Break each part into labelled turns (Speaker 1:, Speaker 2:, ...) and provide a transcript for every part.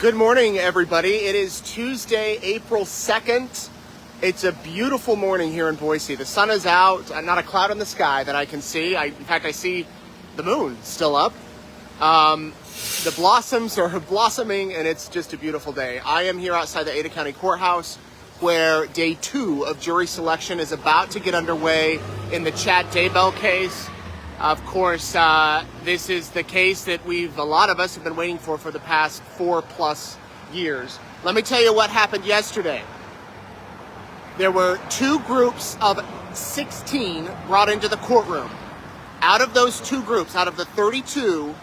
Speaker 1: Good morning, everybody. It is Tuesday, April 2nd. It's a beautiful morning here in Boise. The sun is out, not a cloud in the sky that I can see. In fact, I see the moon still up. The blossoms are blossoming, and it's just a beautiful day. I am here outside the Ada County Courthouse, where day 2 of jury selection is about to get underway in the Chad Daybell case. Of course, this is the case that a lot of us have been waiting for the past 4+ years. Let me tell you what happened yesterday. There were 2 groups of 16 brought into the courtroom. Out of those 2 groups, out of the 32,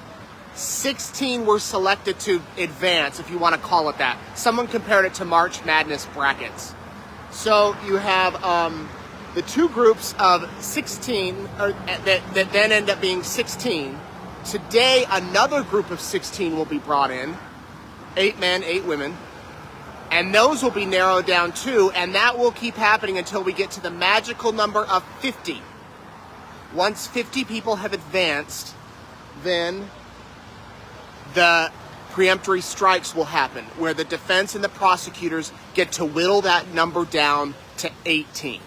Speaker 1: 16 were selected to advance, if you want to call it that. Someone compared it to March Madness brackets. So you have the 2 groups of 16 that then end up being 16. Today, another group of 16 will be brought in. 8 men, 8 women. And those will be narrowed down too, and that will keep happening until we get to the magical number of 50. Once 50 people have advanced, then the preemptory strikes will happen, where the defense and the prosecutors get to whittle that number down to 18.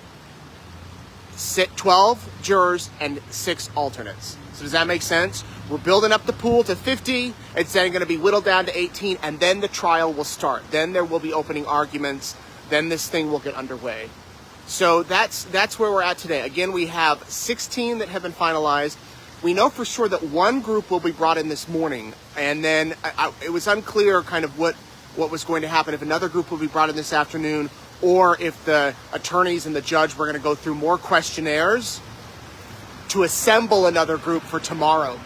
Speaker 1: 12 jurors and 6 alternates. So does that make sense? We're building up the pool to 50. It's then going to be whittled down to 18, and then the trial will start. Then there will be opening arguments. Then this thing will get underway. So that's where we're at today. Again, we have 16 that have been finalized. We know for sure that one group will be brought in this morning, and then it was unclear kind of what was going to happen, if another group will be brought in this afternoon, or if the attorneys and the judge were going to go through more questionnaires to assemble another group for tomorrow.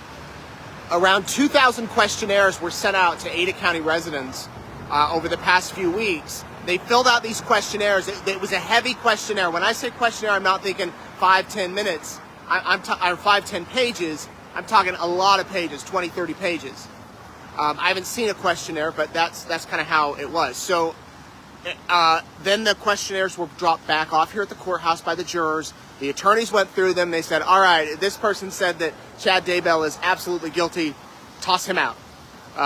Speaker 1: Around 2,000 questionnaires were sent out to Ada County residents over the past few weeks. They filled out these questionnaires. It was a heavy questionnaire. When I say questionnaire, I'm not thinking 5-10 minutes. I'm 5-10 pages. I'm talking a lot of pages, 20-30 pages. I haven't seen a questionnaire, but that's kind of how it was. So then the questionnaires were dropped back off here at the courthouse by the jurors. The attorneys went through them. They said, all right, this person said that Chad Daybell is absolutely guilty. Toss him out.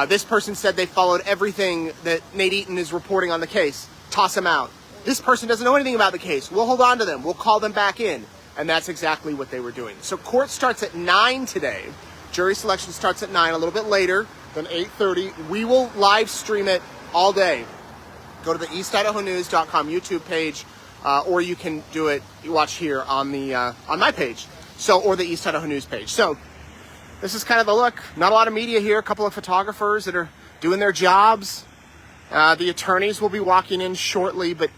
Speaker 1: This person said they followed everything that Nate Eaton is reporting on the case. Toss him out. This person doesn't know anything about the case. We'll hold on to them. We'll call them back in. And that's exactly what they were doing. So court starts at 9 today. Jury selection starts at 9, a little bit later than 8:30. We will live stream it all day. Go to the eastidahonews.com YouTube page, or you can do it. You watch here on the on my page, or the East Idaho News page. So this is kind of the look. Not a lot of media here. A couple of photographers that are doing their jobs. The attorneys will be walking in shortly, but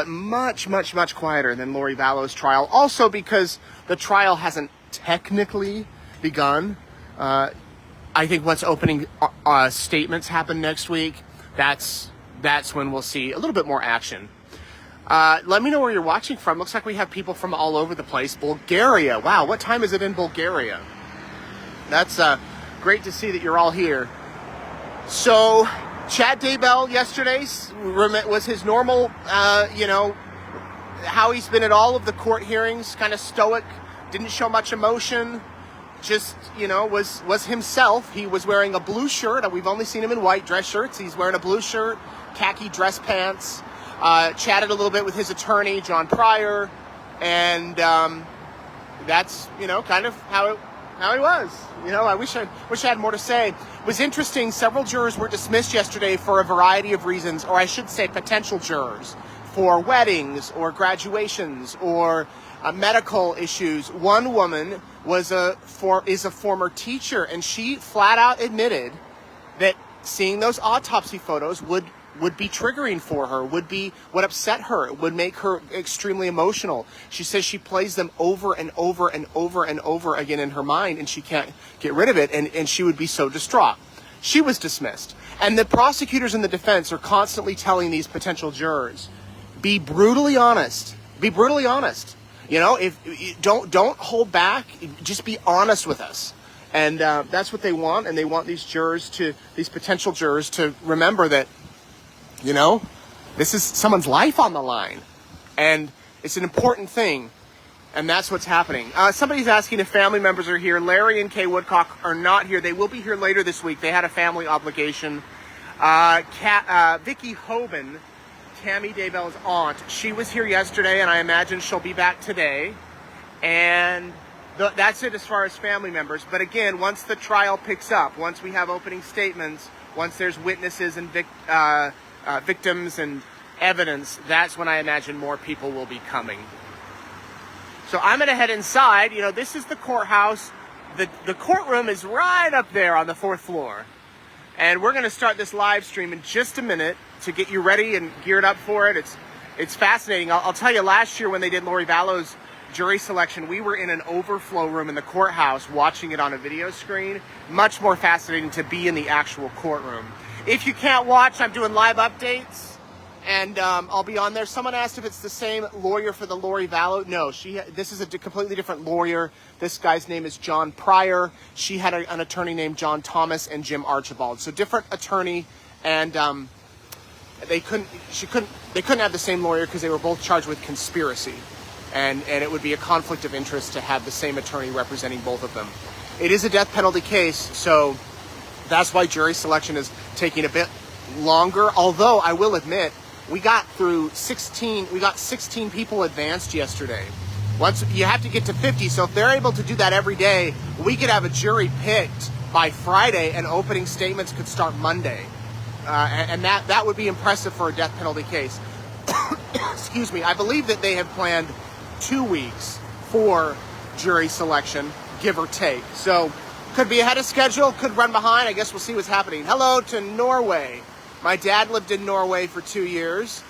Speaker 1: much quieter than Lori Vallow's trial. Also because the trial hasn't technically begun. I think once opening statements happen next week, that's when we'll see a little bit more action. Let me know where you're watching from. Looks like we have people from all over the place. Bulgaria. Wow, what time is it in Bulgaria? That's great to see that you're all here. So Chad Daybell yesterday was his normal, how he's been at all of the court hearings, kind of stoic, didn't show much emotion, just, was himself. He was wearing a blue shirt. We've only seen him in white dress shirts. He's wearing a blue shirt, khaki dress pants, chatted a little bit with his attorney, John Pryor, and that's, kind of how he was. I wish I had more to say. It was interesting. Several jurors were dismissed yesterday for a variety of reasons, or I should say potential jurors, for weddings or graduations or medical issues. One woman is a former teacher, and she flat out admitted that seeing those autopsy photos would be triggering for her, would upset her, would make her extremely emotional. She says she plays them over and over and over and over again in her mind, and she can't get rid of it, and she would be so distraught. She was dismissed. And the prosecutors and the defense are constantly telling these potential jurors, be brutally honest. Be brutally honest. If don't hold back, just be honest with us. And that's what they want, and they want these potential jurors to remember that, this is someone's life on the line, and it's an important thing, and that's what's happening. Somebody's asking if family members are here. Larry and Kay Woodcock are not here. They will be here later this week. They had a family obligation. Vicky Hoban, Tammy Daybell's aunt, she was here yesterday, and I imagine she'll be back today. And that's it as far as family members. But again, once the trial picks up, once we have opening statements, once there's witnesses and victims and evidence, that's when I imagine more people will be coming. So I'm going to head inside. You know, this is the courthouse. The courtroom is right up there on the 4th floor. And we're going to start this live stream in just a minute to get you ready and geared up for it. It's fascinating. I'll tell you, last year when they did Lori Vallow's jury selection, we were in an overflow room in the courthouse watching it on a video screen. Much more fascinating to be in the actual courtroom. If you can't watch, I'm doing live updates, and I'll be on there. Someone asked if it's the same lawyer for the Lori Vallow. No, this is a completely different lawyer. This guy's name is John Pryor. She had an attorney named John Thomas and Jim Archibald. So different attorney, and they couldn't have the same lawyer because they were both charged with conspiracy. And it would be a conflict of interest to have the same attorney representing both of them. It is a death penalty case, so that's why jury selection is taking a bit longer. Although I will admit, we got 16 people advanced yesterday. Once you have to get to 50, so if they're able to do that every day, we could have a jury picked by Friday, and opening statements could start Monday. And that would be impressive for a death penalty case. Excuse me. I believe that they have planned 2 weeks for jury selection, give or take. So could be ahead of schedule, could run behind. I guess we'll see what's happening. Hello to Norway. My dad lived in Norway for 2 years.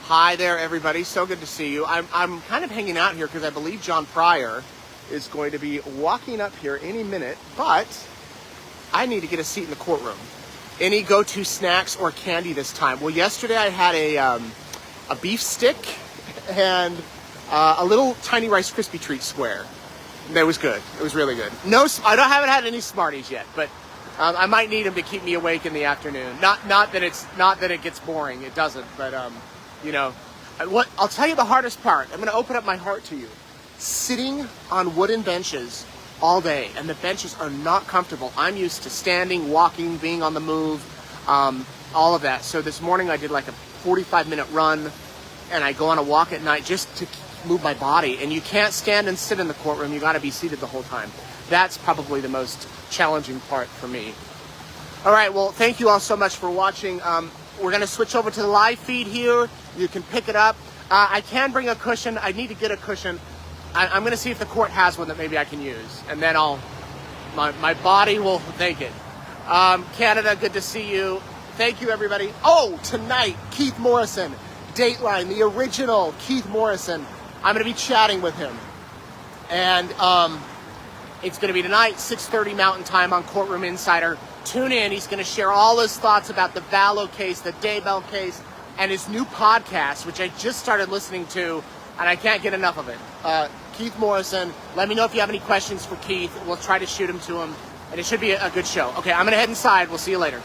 Speaker 1: Hi there, everybody. So good to see you. I'm kind of hanging out here because I believe John Pryor is going to be walking up here any minute, but I need to get a seat in the courtroom. Any go-to snacks or candy this time? Well, yesterday I had a beef stick and a little tiny Rice Krispie treat square. That was good. It was really good. No, haven't had any Smarties yet, but I might need them to keep me awake in the afternoon. Not that it gets boring. It doesn't. But you know, I'll tell you the hardest part. I'm going to open up my heart to you. Sitting on wooden benches all day, and the benches are not comfortable. I'm used to standing, walking, being on the move, all of that. So this morning I did like a 45-minute run, and I go on a walk at night just to move my body. And you can't stand and sit in the courtroom. You got to be seated the whole time. That's probably the most challenging part for me. All right, well, thank you all so much for watching. We're going to switch over to the live feed here. You can pick it up. I can bring a cushion. I need to get a cushion. I'm going to see if the court has one that maybe I can use, and then my body will thank it. Canada, good to see you. Thank you, everybody. Oh, tonight, Keith Morrison, Dateline, the original Keith Morrison. I'm going to be chatting with him, and it's going to be tonight, 6:30 Mountain Time on Courtroom Insider. Tune in. He's going to share all his thoughts about the Vallow case, the Daybell case, and his new podcast, which I just started listening to, and I can't get enough of it. Keith Morrison. Let me know if you have any questions for Keith. We'll try to shoot him to him, and it should be a good show. Okay, I'm going to head inside. We'll see you later.